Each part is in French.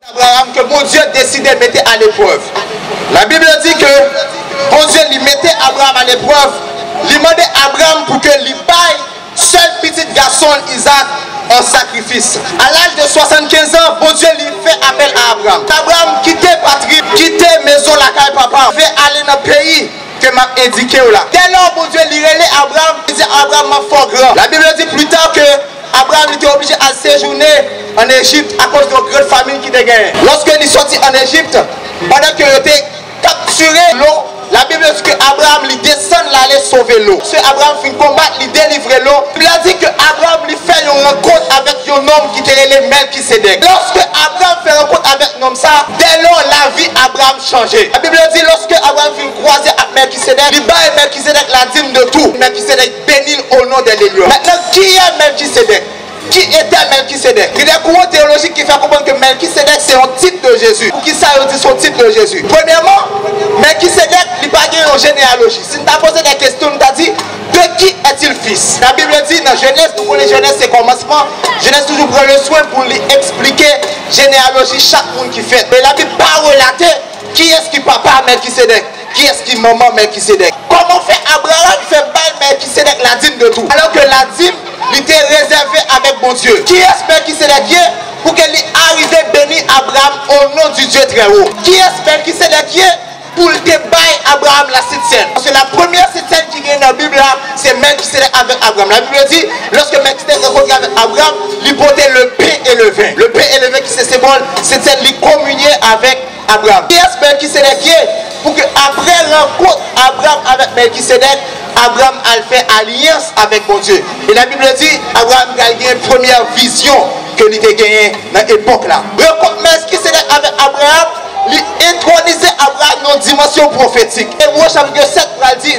Abraham que mon Dieu décidait de mettre à l'épreuve. La Bible dit que mon Dieu lui mettait Abraham à l'épreuve. Il demandait à Abraham pour que lui baille seul petit garçon Isaac en sacrifice. À l'âge de 75 ans, mon Dieu lui fait appel à Abraham. Abraham quittait patrie, quittait maison la caille papa, fait aller dans le pays que m'a indiqué là. Dès lors, mon Dieu lui relève Abraham, il dit Abraham m'a fort grand. La Bible dit plus tard que Abraham était obligé à séjourner en Égypte à cause de la grande famine qui était gagnée. Lorsqu'il est sorti en Égypte, pendant qu'il était capturé l'eau, la Bible dit que Abraham lui descend l'aller sauver l'eau. Ce Abraham finit combattre, lui délivrer l'eau. Il a dit que Abraham lui fait une rencontre avec un homme qui était le Melchisedec. Lorsque Abraham fait rencontre avec un homme ça, dès lors la vie Abraham changeait. La Bible dit lorsque Abraham finit croiser avec Melchisedec, il bat Melchisedec la dîme de tout. Melchisedec bénit au nom de l'Élu. Maintenant, qui est Melchisedec? Qui était Melchisedec? Il y a un courant théologique qui fait comprendre que Melchisedec c'est un titre de Jésus. Pour qui ça dit son titre de Jésus? Premièrement, Melchisedec il n'a pas une généalogie. Si tu as posé des questions, tu as dit de qui est-il fils? La Bible dit dans Genèse, nous connaissons Genèse c'est commencement. Genèse toujours prend le soin pour lui expliquer généalogie chaque monde qui fait. Mais la Bible pas relater qui est-ce qui papa Melchisedec? Qui est-ce qui maman Melchisedec? Comment fait Abraham fait bail Melchisedec la dîme de tout? Alors que la dîme il était réservé avec mon Dieu. Qui est-ce Melchisedec pour qu'il arrive à bénir Abraham au nom du Dieu très haut? Qui est-ce Melchisedec pour le bail Abraham la septième? Parce que la première septième qui est dans la Bible c'est Melchisedec avec Abraham. La Bible dit lorsque Melchisedec rencontre avec Abraham, il portait le pain et le vin. Le pain et le vin qui c'est symbole, c'était lui communier avec Abraham. Qui est-ce Melchisedec pour que après rencontre Abraham avec Melchisedec, Abraham a fait alliance avec mon Dieu. Et la Bible dit, Abraham a gagné une première vision que il a gagnée dans l'époque là. Rencontre Melchisedec avec Abraham, il intronisait Abraham dans une dimension prophétique. Et moi, chapitre 7,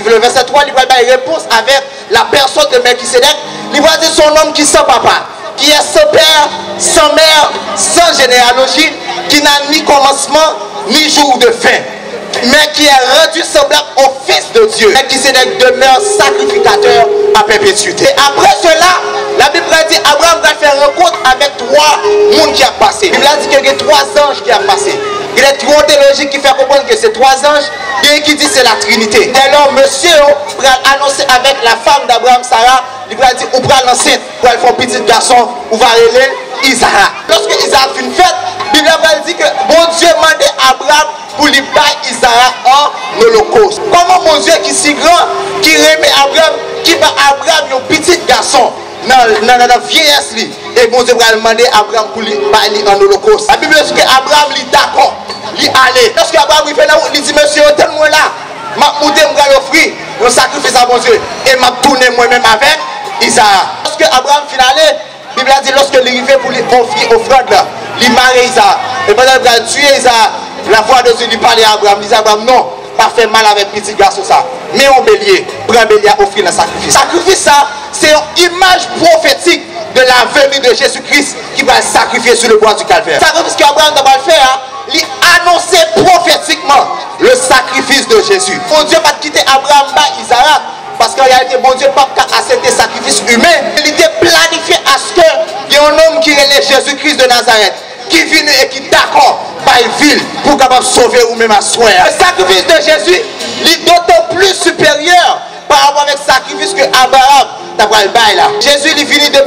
le verset 3, il va donner une réponse avec la personne de Melchisedec. Il va dire son homme qui sans papa, qui est sans père, sans mère, sans généalogie, qui n'a ni commencement, ni jour de fin, mais qui est rendu semblable au Fils de Dieu, mais qui demeure sacrificateur à perpétuité. Et après cela, la Bible dit Abraham va faire rencontre avec trois mondes qui a passé. La Bible dit qu'il y a trois anges qui ont passé. Il y a trois théologiques qui font comprendre que ces trois anges, il y a qui dit c'est la Trinité. Dès lors, monsieur va annoncer avec la femme d'Abraham, Sarah, il va dire, on va l'enceinte pour elle faire un petit garçon, on va aller Isaac. Lorsque Isaac fait une fête, la Bible dit que mon Dieu demandait à Abraham pour lui bailler Isaac en holocauste. Comment mon Dieu qui est si grand, qui remet Abraham, qui bat Abraham un petit garçon dans la vieillesse, et mon Dieu va demander à Abraham pour lui bailler en holocauste. La Bible dit que Abraham lui d'accord, lui allait. Lorsque Abraham lui fait là, il dit monsieur, tellement là, m'a monté, m'a offrir un sacrifice à mon Dieu, et m'a tourné moi-même avec Isaac. Lorsque Abraham finalait, la Bible dit lorsque il arrivait pour lui offrir offrande là, il marie Isaac. Et pendant qu'il a tué Isaac, la foi de Dieu lui parlait à Abraham. Il disait à Abraham, non, pas faire mal avec petit garçon ça. Mais on bélier, prends un bélier à offrir le sacrifice. Sacrifice ça, c'est une image prophétique de la venue de Jésus-Christ qui va sacrifier sur le bois du calvaire. Le sacrifice qu'Abraham doit faire, il annonçait prophétiquement le sacrifice de Jésus. Mon Dieu va quitter Abraham par Isaac. Parce qu'en réalité, mon Dieu n'a pas accepté le sacrifice humain. Il était planifié à ce qu'il y ait un homme qui relève Jésus-Christ de Nazareth, qui vient et qui d'accord par une ville pour capable sauver ou même à soi. Le sacrifice de Jésus est d'autant plus supérieur par rapport avec le sacrifice que Abraham t'a pris le bail là. Jésus il finit de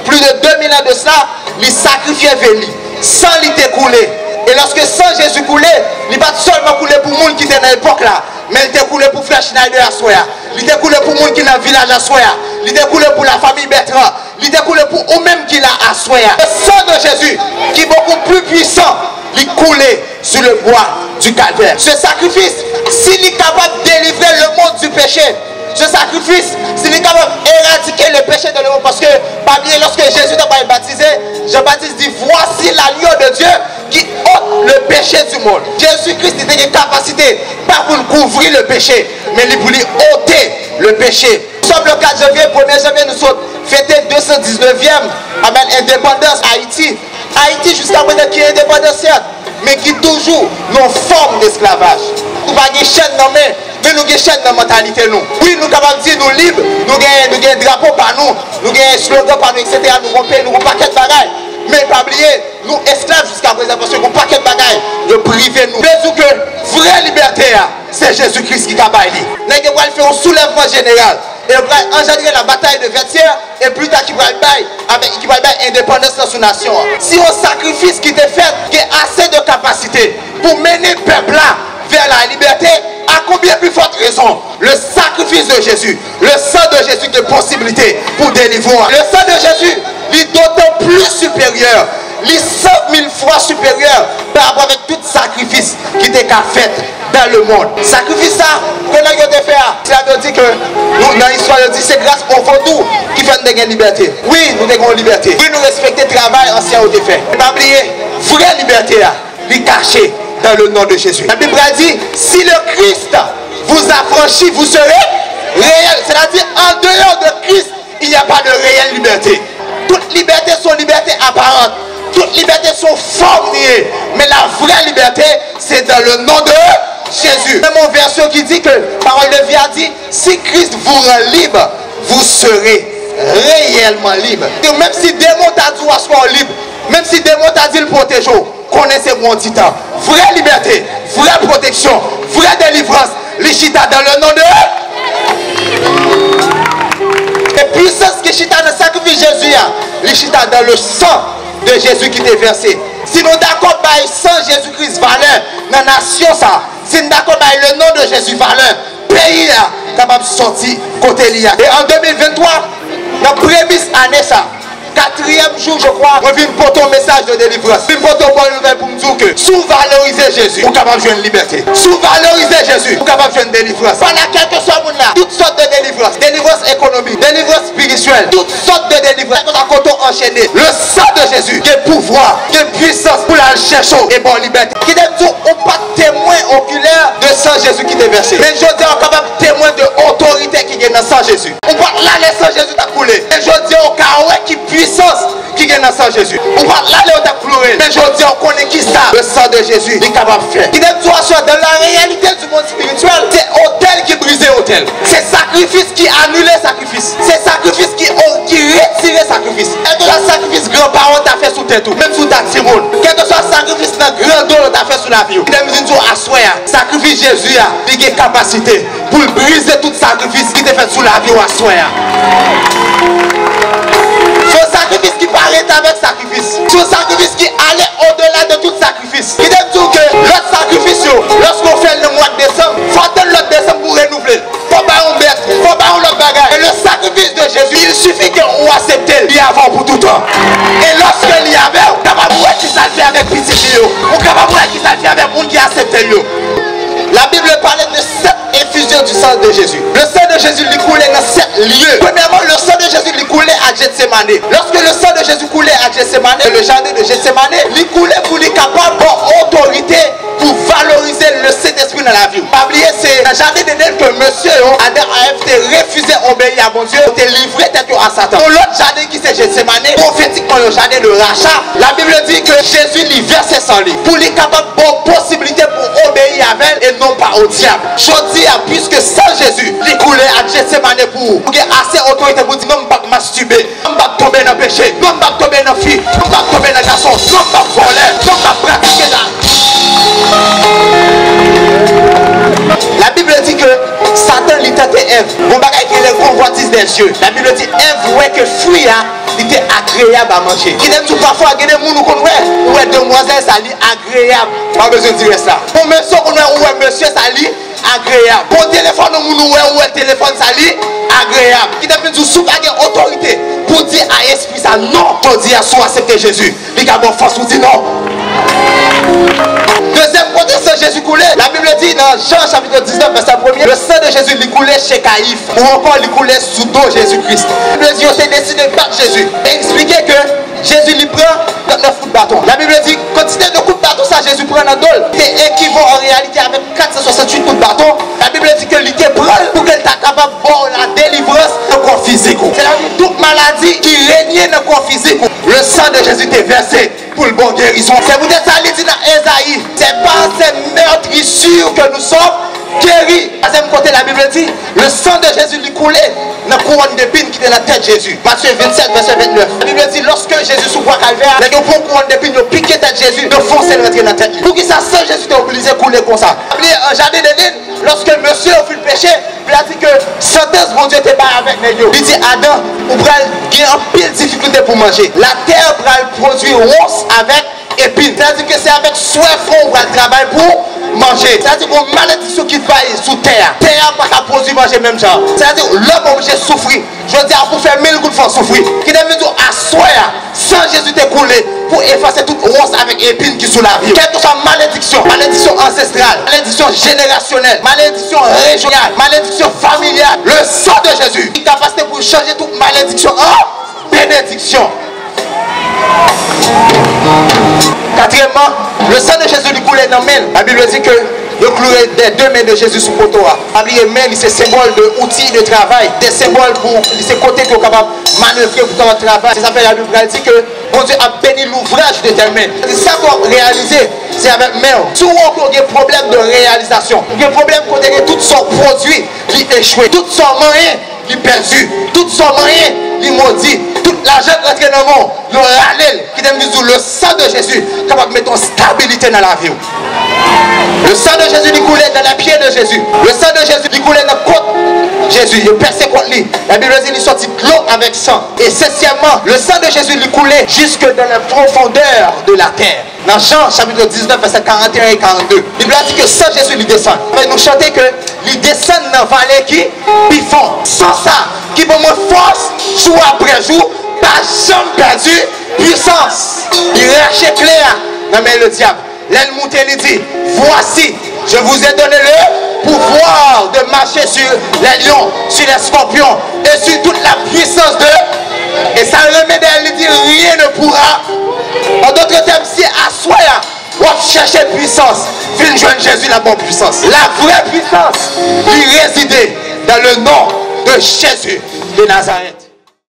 plus de 2000 ans de cela, il sacrifiait Véli sans l'écouler. Et lorsque sans Jésus coulait, il n'a pas seulement coulé pour le monde qui était dans l'époque là, mais il était coulé pour Frère Schneider à Soya. Il était coulé pour le monde qui est dans le village à Soya. Il était coulé pour la famille Bertrand. Il était coulé pour eux-mêmes qui l'a à Soya. Le sang de Jésus, qui est beaucoup plus puissant, il coulait sur le bois du calvaire. Ce sacrifice, s'il est capable de délivrer le monde du péché, ce sacrifice, s'il est capable d'éradiquer le péché de l'homme, parce que parmi lorsque Jésus n'a baptisé, Jean-Baptiste dit voici l'agneau de Dieu qui ôte le péché du monde. Jésus-Christ était une capacité, pas pour couvrir le péché, mais pour lui ôter le péché. Nous sommes le 4 janvier, 1er janvier, nous sommes fêtés 219e indépendance Haïti. Haïti jusqu'à présent qui est indépendance, mais qui est toujours dans forme d'esclavage. Nous n'avons pas de chaîne dans mais nous avons une chaîne dans la mentalité. Oui, nous sommes capables de dire nous libres, nous avons un drapeau par nous, nous avons un slogan par nous, etc. Nous avons un paquet de bagages. Mais pas oublier, nous esclaves jusqu'à présent, parce que nous paquet de bagailles, de priver nous. Mais que vraie liberté, c'est Jésus-Christ qui a baillé. Nous allons faire un soulèvement général. Et on va engendrer la bataille de Vertières. Et plus tard, qui va bailler indépendance dans son nation. Si un sacrifice qui était fait, qui a assez de capacité pour mener le peuple là vers la liberté, à combien plus forte raison le sacrifice de Jésus, le sang de Jésus de possibilité pour délivrer. Le sang de Jésus est d'autant plus supérieur, les 100 000 fois supérieur par rapport avec tout sacrifice qui était fait dans le monde. Sacrifice ça, que nous avons fait, cela veut dire que nous, dans l'histoire, c'est grâce au vaudou qui fait nous gagner liberté. Oui, nous avons liberté. Oui, nous respectons le travail ancien au défait. Ne pas oublier, vraie liberté, est cachée dans le nom de Jésus. La Bible a dit, si le Christ vous affranchit, vous serez réel. C'est-à-dire, en dehors de Christ, il n'y a pas de réelle liberté. Toutes libertés sont libertés apparentes. Toutes libertés sont formées. Mais la vraie liberté, c'est dans le nom de Jésus. Même une version qui dit que, parole de vie a dit, si Christ vous rend libre, vous serez réellement libre. Et même si démon t'a dit à soit libre, même si démon t'a dit le protéger, connaissez mon petit temps. Vraie liberté, vraie protection, vraie délivrance. L'Ichita dans le nom de et puissance qui chita dans le sacrifice de Jésus, l'Ichita dans le sang de Jésus qui t'est versé. Si nous d'accord avec sang Jésus-Christ valeur dans la nation, ça, si nous d'accord avec le nom de Jésus valeur, pays là, capable de sortir côté l'IA. Et en 2023, dans la prémisse année, ça, 4e jour, je crois, on vient pour ton message de délivrance. On vient pour ton bonne nouvelle pour nous dire que sous-valoriser Jésus, on est capable de jouer une liberté. Sous-valoriser Jésus, on est capable de jouer une délivrance. Pendant quelques semaines là, toutes sortes de délivrance. Délivrance économique, délivrance spirituelle, toutes sortes de délivrance. On a quand on enchaîné. Le sang de Jésus, qui est pouvoir, qui est puissance pour la chercher et bonne liberté. Qui n'est pas témoin oculaire de sang Jésus qui est versé. Mais je dis, on est capable de témoin de autorité qui est dans le sang Jésus. On va là, le sang Jésus t'a coulé. Et je dis, au cas où qui puissance qui est dans le sang Jésus. On va là, on t'a pleuré. Mais je dis, on connaît qui ça. Le sang de Jésus, il est capable de faire. Qui n'est pas dans la réalité du monde spirituel, c'est autel qui brisait autel. C'est sacrifice qui annulait sacrifice. C'est sacrifice qui retirait sacrifice. Et tout le sacrifice grand-parent t'a fait sous tête, même sous ta timone. Quel que soit le sacrifice dans grand dos t'a fait sous la vie. Il a mis à soi. Sacrifice Jésus a une capacité pour briser tout sacrifice qui t'a fait sous la vie à soi. Ce sacrifice qui paraît avec sacrifice. Ce sacrifice qui allait au-delà de tout sacrifice. Il dit que l'autre sacrifice, lorsqu'on fait le mois de décembre, il faut attendre l'autre décembre pour renouveler. Il faut pas un bête, il faut pas un autre bagage. Et le sacrifice de Jésus, il suffit qu'on accepte l'y avant pour tout temps. Et lorsque l'y avait, on est capable de voir qui ça fait avec petit Dieu. On est capable de voir qui ça fait avec le monde qui accepte lui. La Bible parlait de 7 effusions du sang de Jésus. Le sang de Jésus lui coulait dans 7 lieux. Premièrement, le sang de Jésus lui coulait à Gethsemane. Lorsque le sang de Jésus coulait à Gethsemane, le jardin de Gethsemane, lui coulait pour lui capable d'avoir autorité pour valoriser le Saint-Esprit dans la vie. Pas oublier, c'est le jardin d'Éden que monsieur Adam a refusé d'obéir à mon Dieu, de livrer tête à Satan. Pour l'autre jardin qui c'est Gethsemane, prophétiquement le jardin de rachat, la Bible dit que Jésus lui versait son lit pour lui capable de possibilité pour obéir à elle et non pas au diable. Je dis, puisque sans Jésus, il coulait à Gethsemane pour assez autorité pour dire non, je ne vais pas masturber, non, je ne vais pas tomber dans le péché, non, je ne vais pas tomber dans la fille, non, je ne vais pas tomber dans le garçon, non, je ne vais pas voler, non, je ne vais pas pratiquer ça. La Bible dit que Satan lui tentait Ève. Bon bagage qui est le convoitise des yeux. La Bible dit Ève voyait que fruit était agréable à manger. Qui aime tout parfois il y a des gens qui ouais demoiselle ça lit agréable. Pas besoin de dire ça. Pour monsieur qu'on ouais monsieur ça lit agréable. Pour téléphone ouais téléphone ça lit agréable. Qui aime tout sous autorité pour dire à esprit ça non. Pour dire à soi accepter Jésus. Il y a bon force pour dire non. Deuxième côté, c'est Jésus coulé. La Bible dit dans Jean chapitre 19, verset 1er, le sang de Jésus lui coulait chez Caïphe. Ou encore lui coulait sous dos Jésus-Christ. La Bible dit, on s'est décidé de battre Jésus. Et expliquer que Jésus lui prend 9 coups de bâton. La Bible dit, quantité de coups de bâton, ça Jésus prend dans dol. C'est équivaut en réalité avec 468 coups de bâton. La Bible dit que l'idée prend pour qu'elle soit capable de la délivrance de corps physique. C'est-à-dire toute maladie qui régnait dans le corps physique. Le sang de Jésus est versé pour le bon guérison. C'est vous êtes allé dire dans Esaïe, c'est pas ces meurtrissures que nous sommes guéri. Deuxième côté, la Bible dit, le sang de Jésus lui coulait dans la couronne d'épines qui était dans la tête de Jésus. Matthieu 27, verset 29. La Bible dit, lorsque Jésus sous bois calvaire, les deux couronnes d'épines, ils ont piqué la tête de Jésus, ils ont forcé de rentrer dans la tête. Pour qui ça, sang Jésus était obligé de couler comme ça. Un jardin d'Éden, lorsque monsieur a fait le péché, il a dit que sentence, mon Dieu, était pas avec nous. Il dit, Adam, vous avez un pile de difficulté pour manger. La terre va produire ronces avec épines. C'est-à-dire que c'est avec soif qu'on va travailler pour manger. C'est-à-dire qu'on malédiction qui faille sous terre. Terre n'a pas produire manger même genre. C'est-à-dire l'homme obligé de souffrir. Je veux dire, pour faire 1000 coups de force souffrir. Qui devait dire à soi, sans Jésus t'est coulé pour effacer toute ronce avec épines qui sous la vie. Quelle que soit malédiction, malédiction ancestrale, malédiction générationnelle, malédiction régionale, malédiction familiale, le sang de Jésus, il est capacité pour changer toute malédiction en bénédiction. Quatrièmement, le sang de Jésus lui coulait dans la main. La Bible dit que le cloué des deux mains de Jésus sous poteau. Les mains, c'est symbole d'outils de travail, des symboles pour ces côtés qui sont capables de manœuvrer pour ton travail. C'est ça que la Bible dit que bon Dieu a béni l'ouvrage de tes mains. C'est ça qu'on réalise, c'est avec main. Souvent, on a des problèmes de réalisation. Il y a des problèmes quand tout son produit qui échoué, tout son moyen qui perdu, tout son moyen qui maudit, tout l'argent rentré dans le monde, le râle qui donne le sang de Jésus capable de mettre une stabilité dans la vie. Le sang de Jésus lui coulait dans les pieds de Jésus. Le sang de Jésus lui coulait dans le côte Jésus. Il perçait contre lui. La Bible dit qu'il sortit de l'eau avec sang. Et septièmement, le sang de Jésus lui coulait jusque dans la profondeur de la terre. Dans Jean chapitre 19, verset 41 et 42. La Bible dit que le sang de Jésus lui descend. Il nous chanter que il descend dans la vallée qui fond. Sans ça, qui pour moi force, jour après jour, pas jamais perdu puissance. Il rachète clair dans le diable. L'aile montée, il dit, voici, je vous ai donné le pouvoir de marcher sur les lions, sur les scorpions et sur toute la puissance de... Et ça remet d'elle, il dit, rien ne pourra. En d'autres termes, si à soi, on va chercher puissance, viens joindre Jésus la bonne puissance. La vraie puissance, il résidait dans le nom de Jésus de Nazareth.